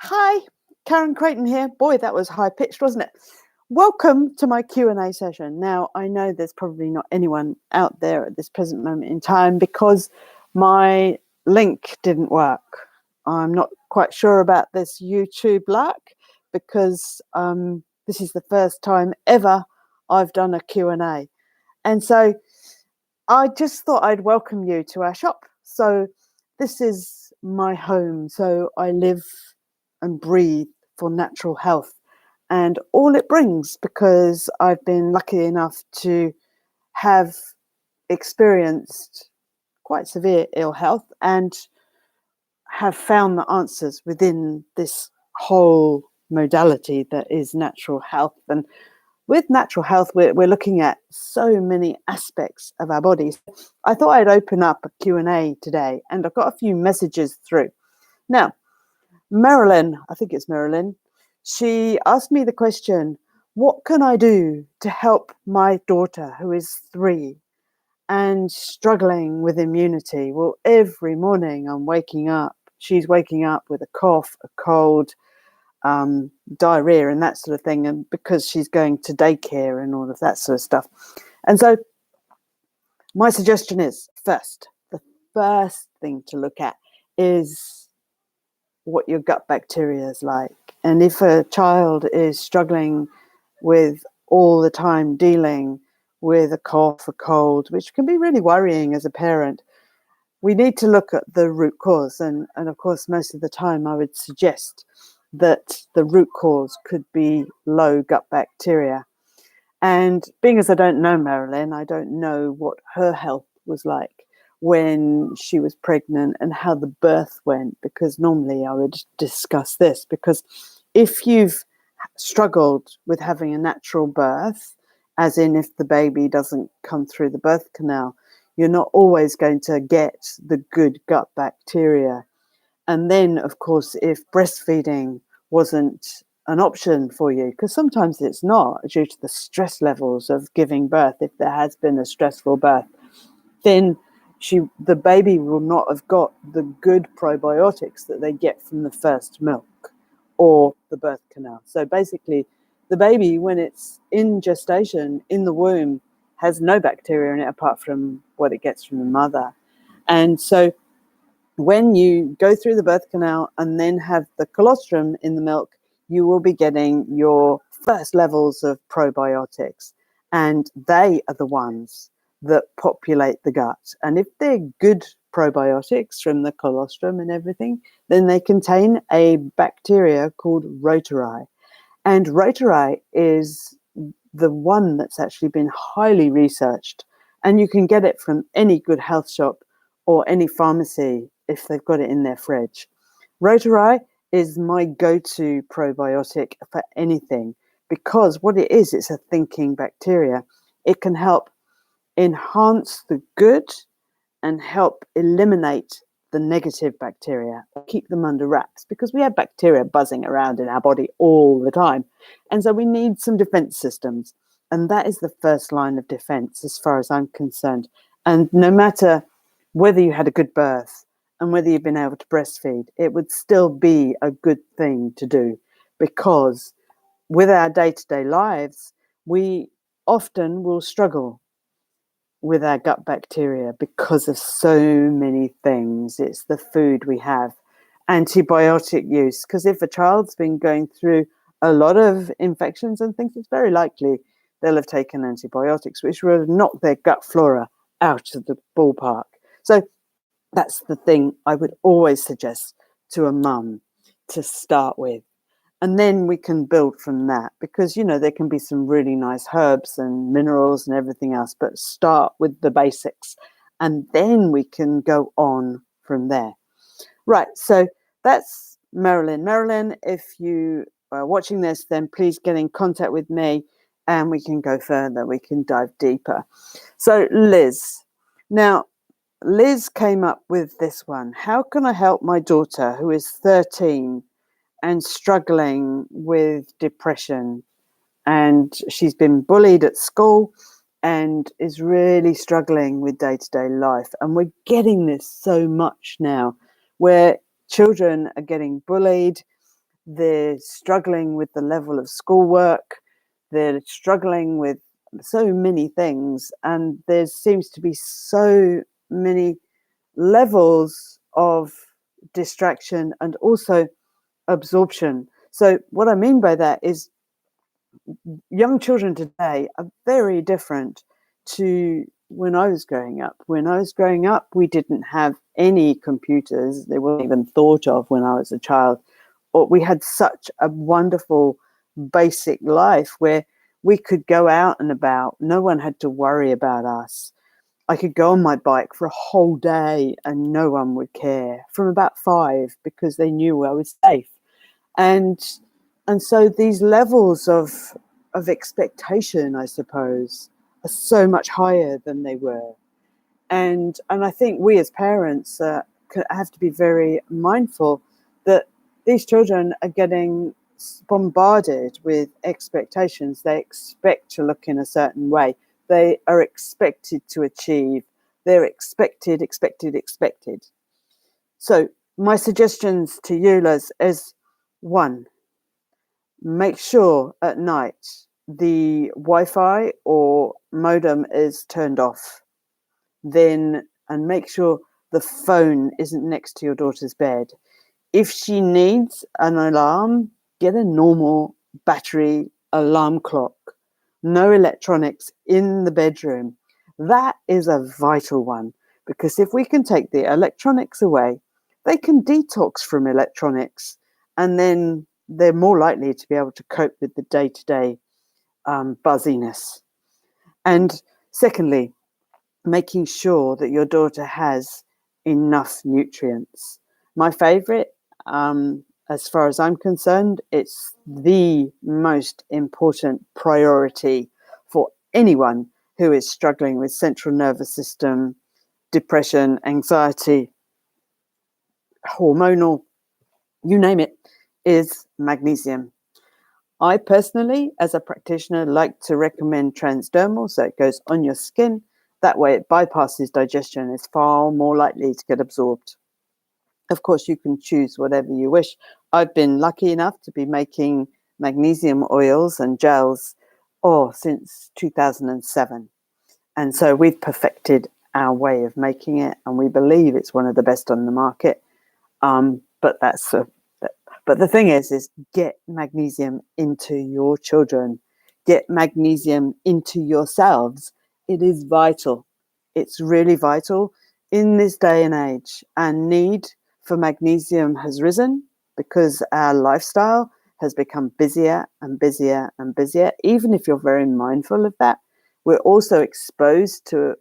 Hi, Karen Creighton here. Boy, that was high pitched, wasn't it? Welcome to my Q&A session. Now, I know there's probably not anyone out there at this present moment in time because my link didn't work. I'm not quite sure about this YouTube luck because this is the first time ever I've done a Q&A. And so I just thought I'd welcome you to our shop. So this is my home. So I live and breathe for natural health and all it brings, because I've been lucky enough to have experienced quite severe ill health and have found the answers within this whole modality that is natural health. And with natural health, we're looking at so many aspects of our bodies. I thought I'd open up a Q&A today, and I've got a few messages through. Now, Marilyn, I think it's Marilyn, she asked me the question, what can I do to help my daughter who is 3 and struggling with immunity? Well, every morning she's waking up with a cough, a cold, diarrhea and that sort of thing, and because she's going to daycare and all of that sort of stuff. And so my suggestion is, the first thing to look at is what your gut bacteria is like. And if a child is struggling with all the time dealing with a cough, a cold, which can be really worrying as a parent, we need to look at the root cause. And of course, most of the time I would suggest that the root cause could be low gut bacteria. And being as I don't know Marilyn, I don't know what her health was like when she was pregnant and how the birth went, because normally I would discuss this, because if you've struggled with having a natural birth, as in if the baby doesn't come through the birth canal, you're not always going to get the good gut bacteria. And then, of course, if breastfeeding wasn't an option for you, because sometimes it's not due to the stress levels of giving birth, if there has been a stressful birth, then the baby will not have got the good probiotics that they get from the first milk or the birth canal. So basically, the baby, when it's in gestation, in the womb, has no bacteria in it apart from what it gets from the mother. And so when you go through the birth canal and then have the colostrum in the milk, you will be getting your first levels of probiotics. And they are the ones that populate the gut. And if they're good probiotics from the colostrum and everything, then they contain a bacteria called Rotari. And Rotari is the one that's actually been highly researched. And you can get it from any good health shop or any pharmacy if they've got it in their fridge. Rotari is my go-to probiotic for anything, because what it is, it's a thinking bacteria. It can help enhance the good and help eliminate the negative bacteria, keep them under wraps, because we have bacteria buzzing around in our body all the time. And so we need some defense systems. And that is the first line of defense as far as I'm concerned. And no matter whether you had a good birth and whether you've been able to breastfeed, it would still be a good thing to do, because with our day-to-day lives, we often will struggle with our gut bacteria because of so many things. It's the food we have, antibiotic use, because if a child's been going through a lot of infections and things, it's very likely they'll have taken antibiotics, which will knock their gut flora out of the ballpark. So that's the thing I would always suggest to a mum to start with. And then we can build from that, because, there can be some really nice herbs and minerals and everything else, but start with the basics and then we can go on from there. Right. So that's Marilyn. Marilyn, if you are watching this, then please get in contact with me and we can go further. We can dive deeper. So Liz, now Liz came up with this one. How can I help my daughter who is 13 and struggling with depression, and she's been bullied at school and is really struggling with day-to-day life? And we're getting this so much now, where children are getting bullied, they're struggling with the level of schoolwork, they're struggling with so many things, and there seems to be so many levels of distraction and also absorption. So what I mean by that is young children today are very different to when I was growing up. When I was growing up, we didn't have any computers. They weren't even thought of when I was a child. Or we had such a wonderful basic life where we could go out and about. No one had to worry about us. I could go on my bike for a whole day and no one would care from about 5 because they knew I was safe. And so these levels of expectation, I suppose, are so much higher than they were. And I think we as parents have to be very mindful that these children are getting bombarded with expectations. They expect to look in a certain way. They are expected to achieve. They're expected. So my suggestions to you, Liz, is 1, make sure at night the Wi-Fi or modem is turned off. Then, and make sure the phone isn't next to your daughter's bed. If she needs an alarm, get a normal battery alarm clock. No electronics in the bedroom. That is a vital one, because if we can take the electronics away, they can detox from electronics, and then they're more likely to be able to cope with the day-to-day buzziness. And secondly, making sure that your daughter has enough nutrients. My favorite, as far as I'm concerned, it's the most important priority for anyone who is struggling with central nervous system, depression, anxiety, hormonal, you name it, is magnesium. I personally, as a practitioner, like to recommend transdermal, so it goes on your skin. That way it bypasses digestion, is far more likely to get absorbed. Of course, you can choose whatever you wish. I've been lucky enough to be making magnesium oils and gels since 2007. And so we've perfected our way of making it, and we believe it's one of the best on the market. But the thing is get magnesium into your children, get magnesium into yourselves. It is vital. It's really vital in this day and age. Our need for magnesium has risen because our lifestyle has become busier and busier and busier. Even if you're very mindful of that, we're also exposed to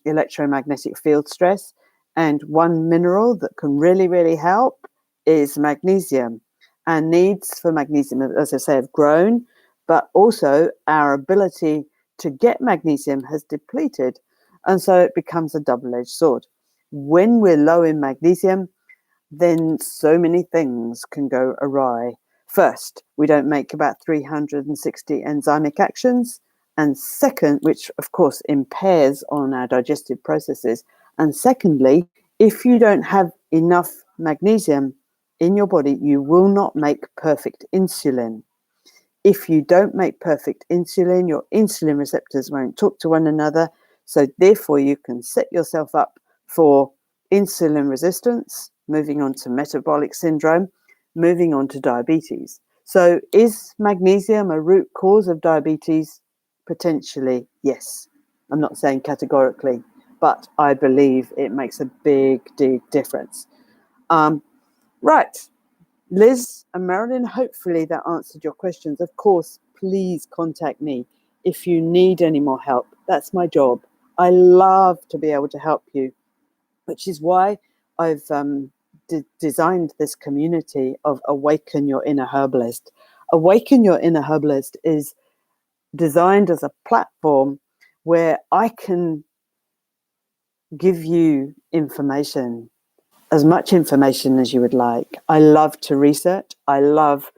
electromagnetic field stress. And one mineral that can really, really help is magnesium. Our needs for magnesium, as I say, have grown, but also our ability to get magnesium has depleted. And so it becomes a double-edged sword. When we're low in magnesium, then so many things can go awry. First, we don't make about 360 enzymic actions. And second, which of course impairs on our digestive processes. And secondly, if you don't have enough magnesium in your body, you will not make perfect insulin. If you don't make perfect insulin, your insulin receptors won't talk to one another. So therefore, you can set yourself up for insulin resistance, moving on to metabolic syndrome, moving on to diabetes. So is magnesium a root cause of diabetes? Potentially, yes. I'm not saying categorically, but I believe it makes a big difference. Right. Liz and Marilyn, hopefully that answered your questions. Of course, please contact me if you need any more help. That's my job. I love to be able to help you, which is why I've designed this community of Awaken Your Inner Herbalist. Awaken Your Inner Herbalist is designed as a platform where I can give you information, as much information as you would like. I love to research. I love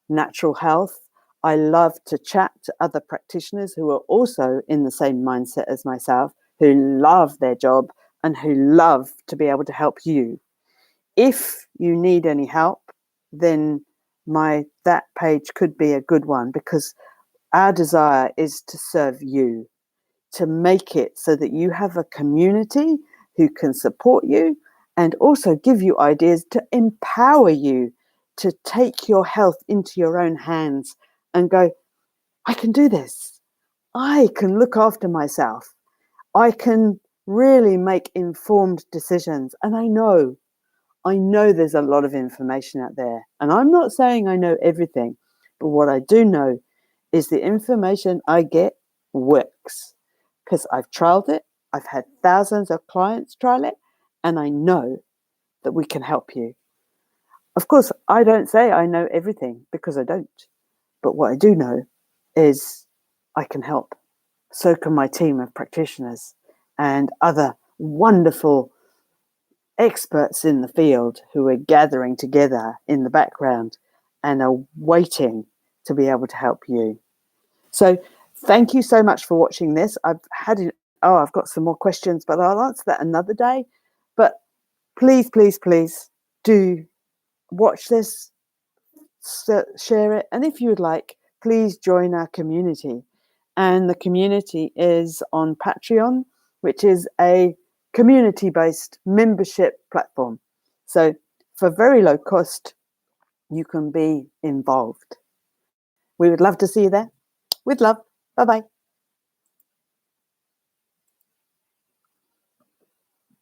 natural health. I love to chat to other practitioners who are also in the same mindset as myself, who love their job and who love to be able to help you. If you need any help, then that page could be a good one, because our desire is to serve you, to make it so that you have a community who can support you and also give you ideas to empower you to take your health into your own hands and go, I can do this. I can look after myself. I can really make informed decisions. And I know there's a lot of information out there. And I'm not saying I know everything, but what I do know is the information I get works, because I've trialed it. I've had thousands of clients trial it, and I know that we can help you. Of course, I don't say I know everything, because I don't. But what I do know is I can help. So can my team of practitioners and other wonderful experts in the field who are gathering together in the background and are waiting to be able to help you. So thank you so much for watching this. I've got some more questions, but I'll answer that another day. But please, please, please do watch this, share it. And if you would like, please join our community. And the community is on Patreon, which is a community-based membership platform. So for very low cost, you can be involved. We would love to see you there. With love. Bye-bye.